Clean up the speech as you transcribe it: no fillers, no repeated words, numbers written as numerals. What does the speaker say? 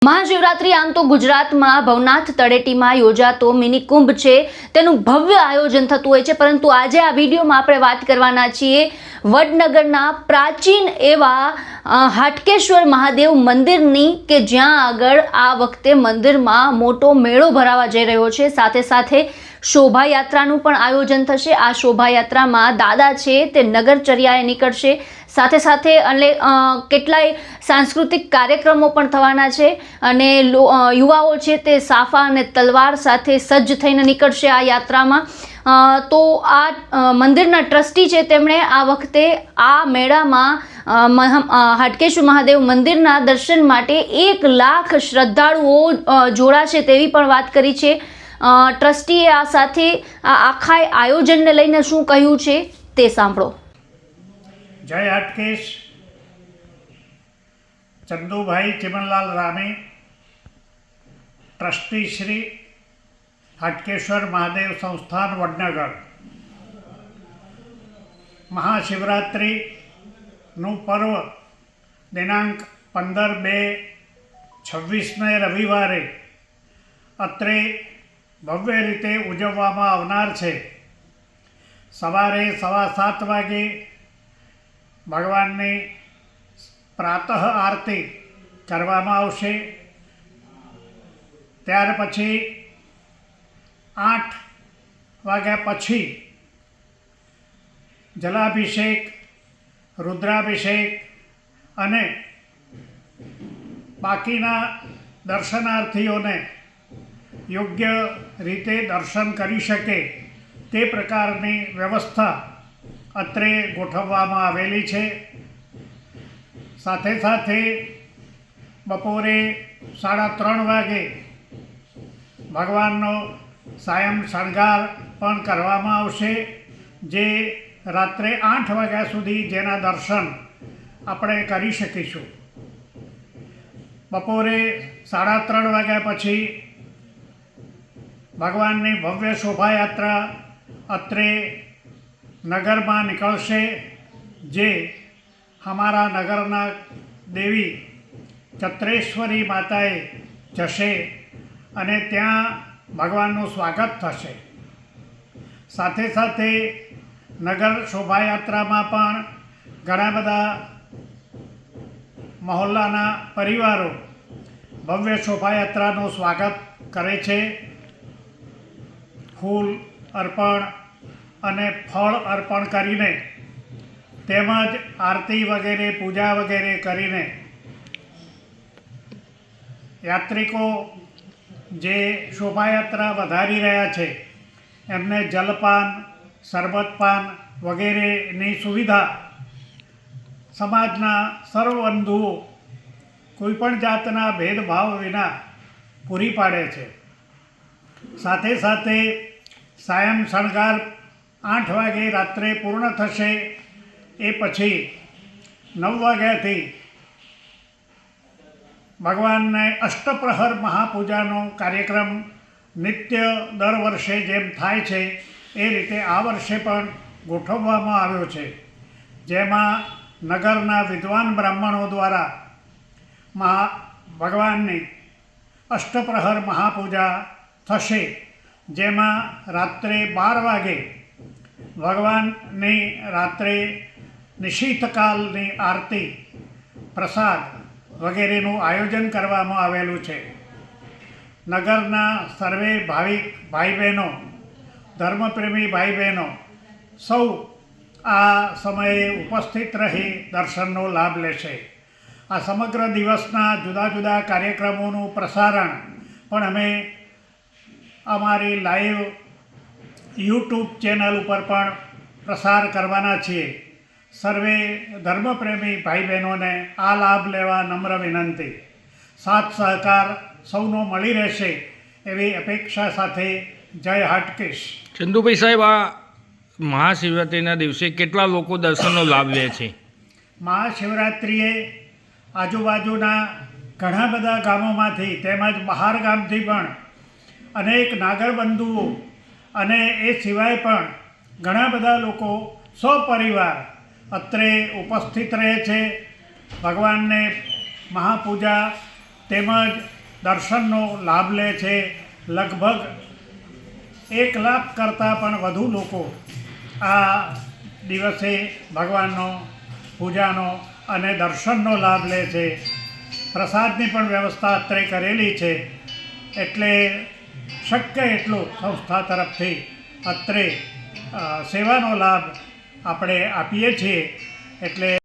મહાશિવરાત્રી આમ તો ગુજરાતમાં ભવનાથ તળેટીમાં યોજાતો મિની કુંભ છે તેનું ભવ્ય આયોજન થતું હોય છે, પરંતુ આજે આ વિડીયોમાં આપણે વાત કરવાના છીએ વડનગરના પ્રાચીન એવા હાટકેશ્વર મહાદેવ મંદિરની કે જ્યાં આગળ આ વખતે મંદિરમાં મોટો મેળો ભરાવા જઈ રહ્યો છે। સાથે સાથે શોભાયાત્રાનું પણ આયોજન થશે। આ શોભાયાત્રામાં દાદા છે તે નગરચર્યાએ નીકળશે, સાથે સાથે કેટલાય સાંસ્કૃતિક કાર્યક્રમો પણ થવાના છે અને યુવાઓ છે તે સાફા અને તલવાર સાથે સજ્જ થઈને નીકળશે આ યાત્રામાં। તો આ મંદિરના ટ્રસ્ટી છે તેમણે આ વખતે આ મેળામાં હાટકેશ્વર મહાદેવ મંદિરના દર્શન માટે 1 લાખ શ્રદ્ધાળુઓ જોડાશે તેવી પણ વાત કરી છે। ટ્રસ્ટીએ આ સાથે આ આખા આયોજનને લઈને શું કહ્યું છે તે સાંભળો। जय हाटकेश चंदू भाई चिमनलाल रामी ट्रस्टी श्री हाटकेश्वर महादेव संस्थान वडनगर महाशिवरात्रि नु पर्व दिनांक 15/2/26 रविवारे अत्रे भव्य रीते उजववामां आवनार छे। सवारे 7:15 वागे भगवान ने प्रातः आरती करवामां आवशे। त्यार पछी 8 वाग्या पछी जलाभिषेक, रुद्राभिषेक अने बाकीना दर्शनार्थीओने योग्य रीते दर्शन करी शके ते प्रकारनी व्यवस्था अत्रे गोठववामां आवेली छे। साथे साथे बपोरे 3:30 वागे भगवाननो सायं शणगार पण करवामां आवशे, जे रात्रे 8 वाग्या सुधी जेना दर्शन आपणे करी शकीशुं। बपोरे 3:30 वाग्या पछी भगवाननी भव्य शोभायात्रा अत्रे नगर में निकलशे, जे हमारा नगरना देवी चत्रेश्वरी माताए जशे अने त्यां भगवाननु स्वागत थशे। साथे साथे नगर शोभायात्रा में पण घणा बधा महोल्लाना परिवारों भव्य शोभायात्रानु स्वागत करे छे। फूल अर्पण अने फल अर्पण करीने तेमज आरती वगैरह पूजा वगैरह करीने यात्रिको जे शोभायात्रा वधारी रह्या छे एमने जलपान, शरबतपान वगैरहनी सुविधा समाजना सर्व बंधुओ कोईपण जातना भेदभाव विना पूरी पाड़े छे। साथे साथे सायं शणगार 8 वागे रात्रे पूर्ण थशे। ए पछी 9 वाग्याथी भगवान ने अष्टप्रहर महापूजानो कार्यक्रम नित्य दर वर्षे जेम थाय छे ए रीते आ वर्षे पण गोठववामां आव्यो छे, जेमां नगरना विद्वान ब्राह्मणों द्वारा भगवाननी अष्टप्रहर महापूजा थशे, जेमां रात्रे 12 वागे भगवान ने रात्रे निशीथकालनी आरती, प्रसाद वगैरेनु आयोजन करवामां आवेलुं छे। नगरना सर्वे भाविक भाई बहनों, धर्मप्रेमी भाई बहनों सौ आ समये उपस्थित रही दर्शननो लाभ लेशे। आ समग्र दिवसना जुदा जुदा कार्यक्रमोनुं प्रसारण पण अमे अमारी लाइव यूट्यूब चैनल पर पण प्रसार करवाना छीए। सर्वे धर्मप्रेमी भाई बहनों ने आ लाभ लेवा नम्र विनंती। साथ सहकार सौनो मळी रहेशे एवी अपेक्षा साथे जय हाटकेश। चंदुभाई साहेब, आ महाशिवरात्रिना दिवसे केटला लोको दर्शननो लाभ ले छे? महाशिवरात्रिए आजुबाजुना घणा बधा गामोमांथी તેમજ બહાર ગામથી પણ अनेक नागर बंधुओ अने ए सिवाय पण घणा बधा लोको सपरिवार अत्रे उपस्थित रहे छे। भगवान ने महापूजा તેમજ દર્શનનો લાભ લે છે. લગભગ 1 લાખ કરતાં પણ વધુ લોકો આ દિવસે ભગવાનનો પૂજાનો અને દર્શનનો લાભ લે છે. પ્રસાદની પણ વ્યવસ્થા અત્રે કરેલી છે, એટલે શક્ય એટલું સંસ્થા તરફથી અત્રે સેવાનો લાભ આપણે આપીએ છીએ. એટલે